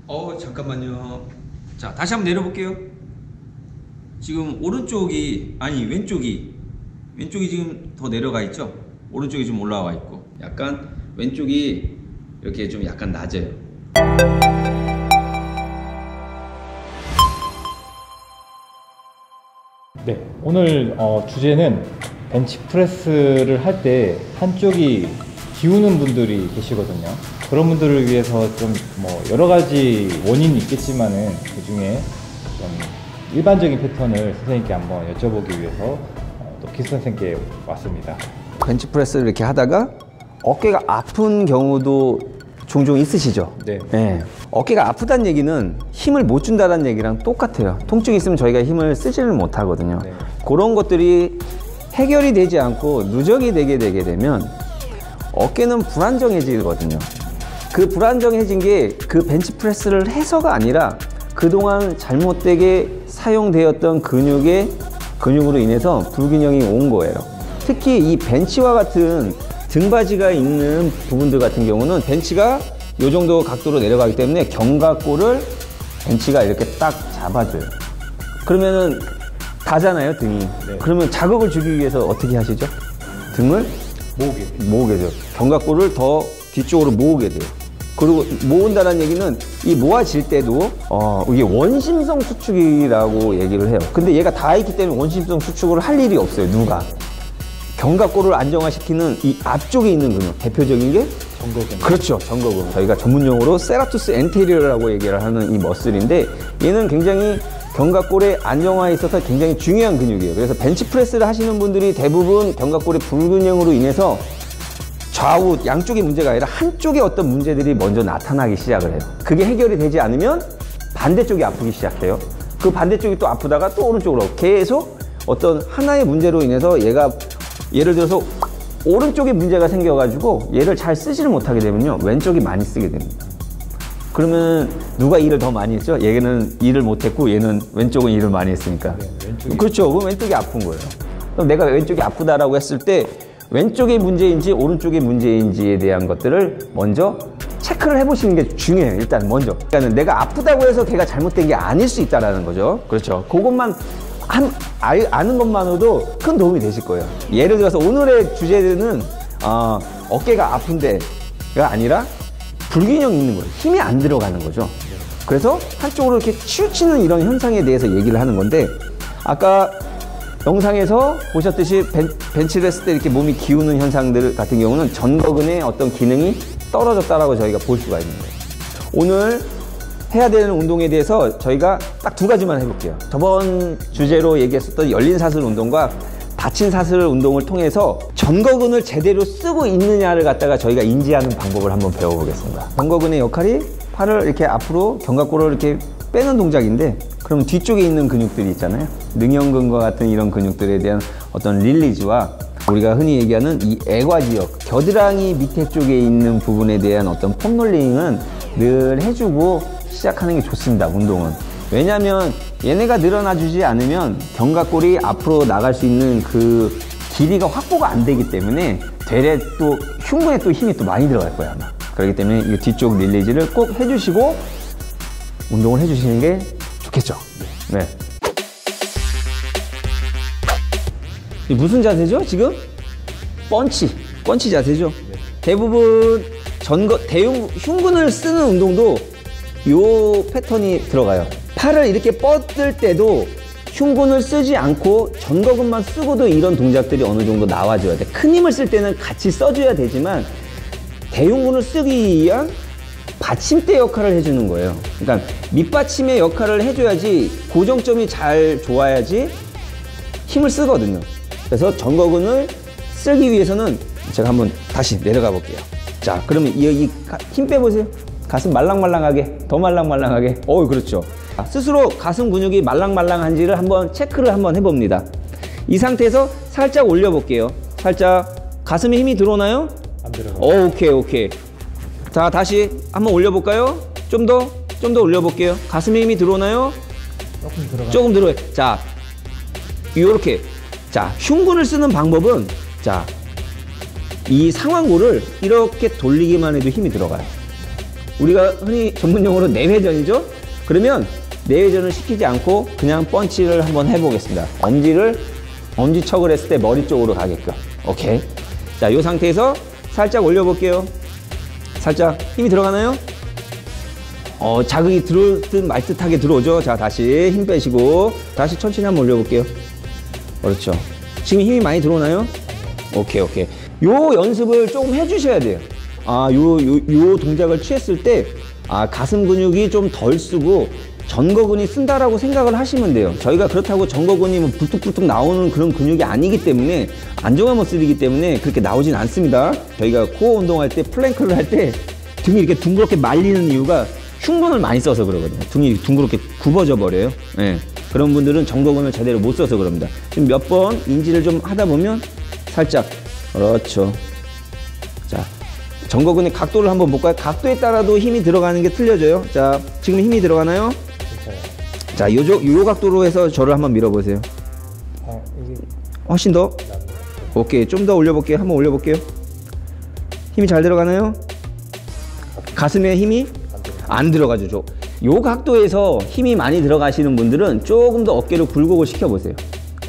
잠깐만요. 자, 다시 한번 내려볼게요. 지금 오른쪽이, 아니 왼쪽이 지금 더 내려가 있죠? 오른쪽이 좀 올라와 있고, 약간 왼쪽이 이렇게 좀 약간 낮아요. 네, 오늘 주제는 벤치프레스를 할 때 한쪽이 기우는 분들이 계시거든요. 그런 분들을 위해서 좀 뭐 여러 가지 원인이 있겠지만은 그 중에 좀 일반적인 패턴을 선생님께 한번 여쭤보기 위해서 또 기수 선생님께 왔습니다. 벤치프레스를 이렇게 하다가 어깨가 아픈 경우도 종종 있으시죠? 네. 네. 어깨가 아프다는 얘기는 힘을 못 준다는 얘기랑 똑같아요. 통증이 있으면 저희가 힘을 쓰지를 못하거든요. 네. 그런 것들이 해결이 되지 않고 누적이 되게 되면 어깨는 불안정해지거든요. 그 불안정해진 게 그 벤치프레스를 해서가 아니라 그동안 잘못되게 사용되었던 근육으로 인해서 불균형이 온 거예요. 특히 이 벤치와 같은 등받이가 있는 부분들 같은 경우는 벤치가 이 정도 각도로 내려가기 때문에 견갑골을 벤치가 이렇게 딱 잡아줘요. 그러면은 가잖아요, 등이. 네. 그러면 자극을 주기 위해서 어떻게 하시죠? 등을 모으게 돼요. 견갑골을 더 뒤쪽으로 모으게 돼요. 그리고 모은다는 얘기는 이 모아질 때도 이게 원심성 수축이라고 얘기를 해요. 근데 얘가 다 있기 때문에 원심성 수축을 할 일이 없어요, 누가. 견갑골을 안정화시키는 이 앞쪽에 있는 근육, 대표적인 게 정거근. 그렇죠, 정거근. 저희가 전문용어로 세라투스 엔테리어라고 얘기를 하는 이 머슬인데, 얘는 굉장히 견갑골의 안정화에 있어서 굉장히 중요한 근육이에요. 그래서 벤치프레스를 하시는 분들이 대부분 견갑골의 불균형으로 인해서 좌우 양쪽의 문제가 아니라 한쪽에 어떤 문제들이 먼저 나타나기 시작을 해요. 그게 해결이 되지 않으면 반대쪽이 아프기 시작해요. 그 반대쪽이 또 아프다가 또 오른쪽으로 계속 어떤 하나의 문제로 인해서 얘가, 예를 들어서 오른쪽에 문제가 생겨가지고 얘를 잘 쓰지를 못하게 되면요, 왼쪽이 많이 쓰게 됩니다. 그러면 누가 일을 더 많이 했죠? 얘는 일을 못했고 얘는 왼쪽은 일을 많이 했으니까. 네, 왼쪽이... 그렇죠. 그럼 왼쪽이 아픈 거예요. 그럼 내가 왼쪽이 아프다라고 했을 때 왼쪽의 문제인지 오른쪽의 문제인지에 대한 것들을 먼저 체크를 해보시는 게 중요해요. 일단 먼저. 그러니까 내가 아프다고 해서 걔가 잘못된 게 아닐 수 있다는 거죠. 그렇죠. 그것만 아는 것만으로도 큰 도움이 되실 거예요. 예를 들어서 오늘의 주제는 어깨가 아픈데가 아니라 불균형이 있는 거예요. 힘이 안 들어가는 거죠. 그래서 한쪽으로 이렇게 치우치는 이런 현상에 대해서 얘기를 하는 건데, 아까 영상에서 보셨듯이 벤치를 했을 때 이렇게 몸이 기우는 현상들 같은 경우는 전거근의 어떤 기능이 떨어졌다라고 저희가 볼 수가 있는 거예요. 오늘 해야 되는 운동에 대해서 저희가 딱 두 가지만 해볼게요. 저번 주제로 얘기했었던 열린 사슬 운동과 닫힌 사슬 운동을 통해서 전거근을 제대로 쓰고 있느냐를 갖다가 저희가 인지하는 방법을 한번 배워보겠습니다. 전거근의 역할이 팔을 이렇게 앞으로 견갑골을 이렇게 빼는 동작인데, 그러면 뒤쪽에 있는 근육들이 있잖아요. 능형근과 같은 이런 근육들에 대한 어떤 릴리즈와 우리가 흔히 얘기하는 이 애과지역, 겨드랑이 밑에 쪽에 있는 부분에 대한 어떤 폼롤링은 늘 해주고 시작하는 게 좋습니다, 운동은. 왜냐면 얘네가 늘어나주지 않으면 견갑골이 앞으로 나갈 수 있는 그 길이가 확보가 안 되기 때문에 되레 또 흉근에 또 힘이 또 많이 들어갈 거야, 아마. 그렇기 때문에 이 뒤쪽 릴리즈를 꼭 해주시고 운동을 해주시는 게 좋겠죠. 네. 무슨 자세죠, 지금? 펀치 자세죠. 대부분 흉근을 쓰는 운동도 요 패턴이 들어가요. 팔을 이렇게 뻗을 때도 흉근을 쓰지 않고 전거근만 쓰고도 이런 동작들이 어느 정도 나와줘야 돼. 큰 힘을 쓸 때는 같이 써줘야 되지만 대흉근을 쓰기 위한 받침대 역할을 해주는 거예요. 그러니까 밑받침의 역할을 해줘야지 고정점이 잘 좋아야지 힘을 쓰거든요. 그래서 전거근을 쓰기 위해서는 제가 한번 다시 내려가 볼게요. 자, 그러면 힘 빼보세요. 가슴 말랑말랑하게, 더 말랑말랑하게. 그렇죠. 스스로 가슴 근육이 말랑말랑한지를 한번 체크를 한번 해봅니다. 이 상태에서 살짝 올려볼게요. 살짝. 가슴에 힘이 들어오나요? 안 들어가요. 오케이. 자, 다시 한번 올려볼까요? 좀 더 올려볼게요. 가슴에 힘이 들어오나요? 조금 들어가요. 조금 들어요. 자, 요렇게. 자, 흉근을 쓰는 방법은, 자, 이 상완골을 이렇게 돌리기만 해도 힘이 들어가요. 우리가 흔히 전문용어로 내회전이죠. 그러면 내회전을 시키지 않고 그냥 펀치를 한번 해보겠습니다. 엄지척을 했을 때 머리 쪽으로 가게끔. 오케이. 자, 이 상태에서 살짝 올려볼게요. 살짝 힘이 들어가나요? 자극이 들어올 듯 말 듯하게 들어오죠. 자, 다시 힘 빼시고 다시 천천히 한번 올려볼게요. 그렇죠. 지금 힘이 많이 들어오나요? 오케이. 요 연습을 조금 해주셔야 돼요. 요 동작을 취했을 때 가슴 근육이 좀 덜 쓰고 전거근이 쓴다라고 생각을 하시면 돼요. 저희가 그렇다고 전거근이 뭐 불뚝불뚝 나오는 그런 근육이 아니기 때문에 안정한 머슬이기 때문에 그렇게 나오진 않습니다. 저희가 코어 운동할 때 플랭크를 할 때 등이 이렇게 둥그렇게 말리는 이유가 흉근을 많이 써서 그러거든요. 등이 둥그렇게 굽어져 버려요. 네. 그런 분들은 전거근을 제대로 못 써서 그럽니다. 지금 몇 번 인지를 좀 하다 보면 살짝 그렇죠. 자, 전거근의 각도를 한번 볼까요? 각도에 따라도 힘이 들어가는 게 틀려져요. 자, 지금 힘이 들어가나요? 자, 요 각도로 해서 저를 한번 밀어보세요. 훨씬 더? 오케이. 좀 더 올려볼게요. 한번 올려볼게요. 힘이 잘 들어가나요? 가슴에 힘이 안 들어가죠. 요 각도에서 힘이 많이 들어가시는 분들은 조금 더 어깨를 굴곡을 시켜보세요.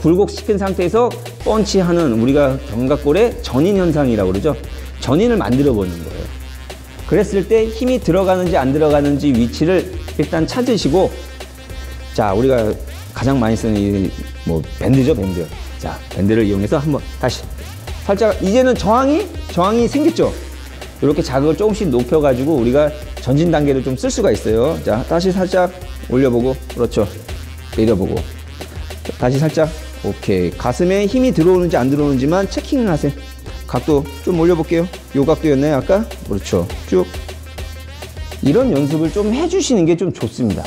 굴곡시킨 상태에서 펀치하는 우리가 견갑골의 전인 현상이라고 그러죠. 전인을 만들어 보는 거예요. 그랬을 때 힘이 들어가는지 안 들어가는지 위치를 일단 찾으시고, 자, 우리가 가장 많이 쓰는 이 밴드죠, 밴드. 자, 밴드를 이용해서 한번 다시 살짝, 이제는 저항이 생겼죠. 이렇게 자극을 조금씩 높여가지고 우리가 전진 단계를 좀 쓸 수가 있어요. 자, 다시 살짝 올려보고, 그렇죠. 내려보고, 다시 살짝. 오케이. 가슴에 힘이 들어오는지 안 들어오는지만 체킹을 하세요. 각도 좀 올려볼게요. 요 각도였나요, 아까? 그렇죠. 쭉. 이런 연습을 좀 해주시는 게 좀 좋습니다.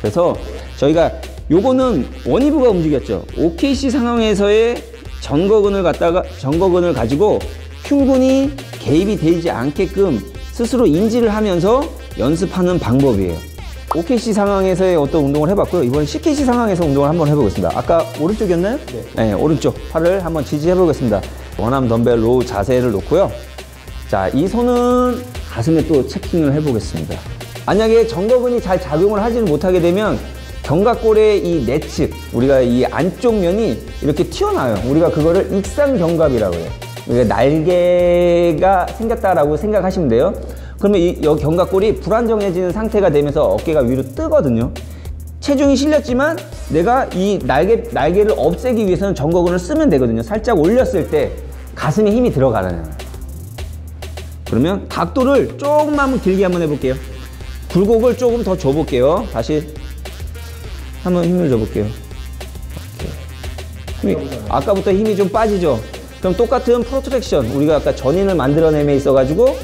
그래서 저희가 요거는 원위부가 움직였죠. OKC 상황에서의 전거근을 가지고 흉근이 개입이 되지 않게끔 스스로 인지를 하면서 연습하는 방법이에요. OKC 상황에서의 어떤 운동을 해봤고요. 이번엔 CKC 상황에서 운동을 한번 해보겠습니다. 아까 오른쪽이었나요? 네, 오른쪽 팔을 한번 지지해보겠습니다. 원암 덤벨 로우 자세를 놓고요. 자, 이 손은 가슴에 또 체킹을 해보겠습니다. 만약에 전거근이 잘 작용을 하지는 못하게 되면 견갑골의 이 내측, 우리가 이 안쪽 면이 이렇게 튀어나와요. 우리가 그거를 익상견갑이라고 해요. 그러니까 날개가 생겼다라고 생각하시면 돼요. 그러면 이 견갑골이 불안정해지는 상태가 되면서 어깨가 위로 뜨거든요. 체중이 실렸지만 내가 이 날개를 없애기 위해서는 전거근을 쓰면 되거든요. 살짝 올렸을 때 가슴에 힘이 들어가는. 그러면 각도를 조금만 길게 한번 해볼게요. 굴곡을 조금 더 줘볼게요. 다시 한번 힘을 줘볼게요. 아까부터 힘이 좀 빠지죠. 그럼 똑같은 프로트랙션, 우리가 아까 전인을 만들어냄에 있어가지고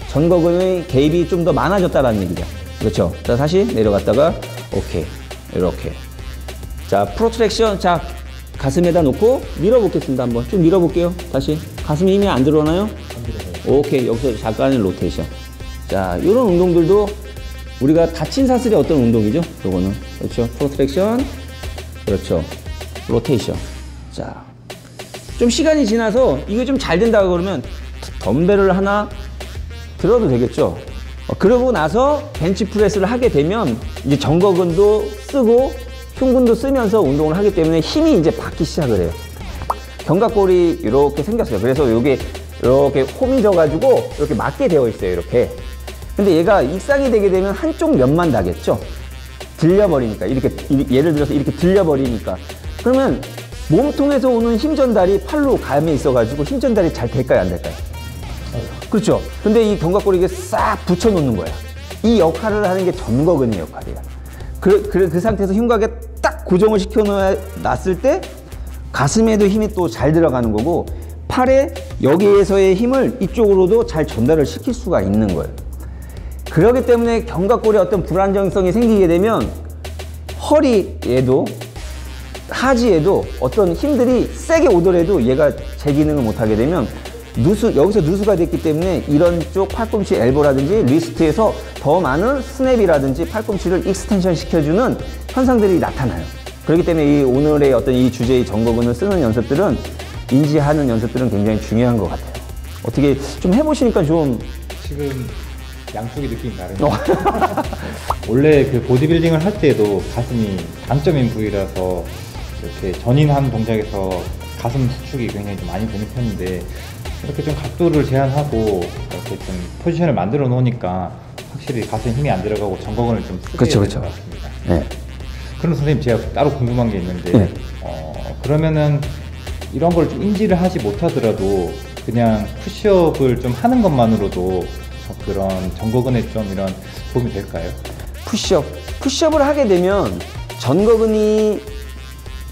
전거근의 개입이 좀 더 많아졌다는 얘기죠. 그렇죠. 자, 다시 내려갔다가 오케이. 이렇게. 자, 프로트랙션. 자, 가슴에다 놓고 밀어보겠습니다. 한번 좀 밀어볼게요. 다시. 가슴에 힘이 안 들어오나요? 안 들어가요. 오케이. 여기서 잠깐의 로테이션. 자, 이런 운동들도 우리가 다친 사슬의 어떤 운동이죠? 요거는. 그렇죠. 프로트랙션. 그렇죠. 로테이션. 자, 좀 시간이 지나서 이거 좀 잘 된다고 그러면 덤벨을 하나 들어도 되겠죠. 그러고 나서 벤치프레스를 하게 되면 이제 전거근도 쓰고 흉근도 쓰면서 운동을 하기 때문에 힘이 이제 받기 시작을 해요. 견갑골이 이렇게 생겼어요. 그래서 이게 이렇게 홈이 져가지고 이렇게 맞게 되어 있어요. 이렇게. 근데 얘가 익상이 되게 되면 한쪽 면만 나겠죠. 들려버리니까. 이렇게 예를 들어서 이렇게 들려버리니까. 그러면 몸통에서 오는 힘 전달이 팔로 감에 있어가지고 힘 전달이 잘 될까요, 안 될까요? 그렇죠. 근데 이 견갑골이 이게 싹 붙여놓는 거야. 이 역할을 하는 게 전거근의 역할이야. 그 상태에서 흉곽에 딱 고정을 시켜놨을 때 가슴에도 힘이 또 잘 들어가는 거고 팔에 여기에서의 힘을 이쪽으로도 잘 전달을 시킬 수가 있는 거예요. 그렇기 때문에 견갑골에 어떤 불안정성이 생기게 되면 허리에도 하지에도 어떤 힘들이 세게 오더라도 얘가 제 기능을 못하게 되면 여기서 누수가 됐기 때문에 이런 쪽 팔꿈치 엘보라든지 리스트에서 더 많은 스냅이라든지 팔꿈치를 익스텐션 시켜주는 현상들이 나타나요. 그렇기 때문에 이 오늘의 어떤 이 주제의 전거근을 쓰는 연습들은 인지하는 연습들은 굉장히 중요한 것 같아요. 어떻게 좀 해보시니까 좀 지금 양쪽이 느낌이 다르네요. 원래 그 보디빌딩을 할 때도 가슴이 강점인 부위라서 이렇게 전인하는 동작에서 가슴 수축이 굉장히 좀 많이 되는 편인데 이렇게 좀 각도를 제한하고 이렇게 좀 포지션을 만들어 놓으니까 확실히 가슴에 힘이 안 들어가고 전거근을 좀 쓰게 그쵸, 되는 그쵸. 것 같습니다. 네. 그럼 선생님 제가 따로 궁금한 게 있는데 네. 그러면은 이런 걸 좀 인지를 하지 못하더라도 그냥 푸시업을 좀 하는 것만으로도 그런 전거근에 좀 이런 도움이 될까요? 푸시업을 하게 되면 전거근이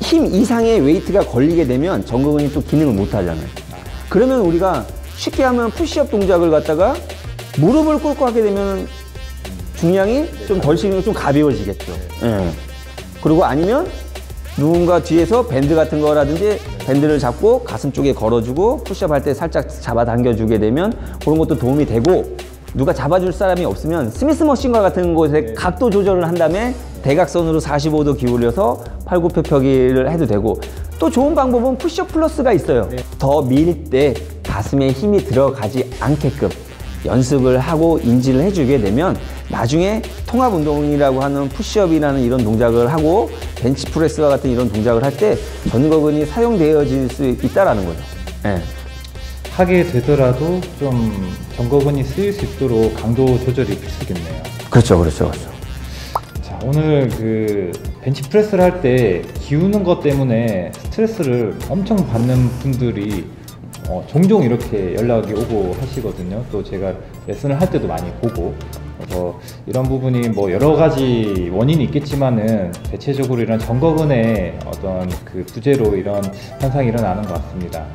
힘 이상의 웨이트가 걸리게 되면 전거근이 또 기능을 못 하잖아요. 그러면 우리가 쉽게 하면 푸시업 동작을 갖다가 무릎을 꿇고 하게 되면 중량이 좀 덜 실리고 좀 가벼워지겠죠. 예. 그리고 아니면 누군가 뒤에서 밴드 같은 거라든지 밴드를 잡고 가슴 쪽에 걸어주고 푸시업 할 때 살짝 잡아당겨주게 되면 그런 것도 도움이 되고, 누가 잡아줄 사람이 없으면 스미스 머신과 같은 곳에 각도 조절을 한 다음에 대각선으로 45도 기울여서 팔굽혀펴기를 해도 되고, 또 좋은 방법은 푸시업 플러스가 있어요. 더 밀 때 가슴에 힘이 들어가지 않게끔 연습을 하고 인지를 해주게 되면 나중에 통합 운동이라고 하는 푸시업이라는 이런 동작을 하고 벤치프레스와 같은 이런 동작을 할 때 전거근이 사용되어질 수 있다라는 거죠. 예. 하게 되더라도 좀 전거근이 쓰일 수 있도록 강도 조절이 필수겠네요. 그렇죠, 그렇죠, 그렇죠. 자, 오늘 그 벤치프레스를 할 때 기우는 것 때문에 스트레스를 엄청 받는 분들이 종종 이렇게 연락이 오고 하시거든요. 또 제가 레슨을 할 때도 많이 보고, 그래서 이런 부분이 뭐 여러 가지 원인이 있겠지만은 대체적으로 이런 전거근의 어떤 그 부재로 이런 현상이 일어나는 것 같습니다.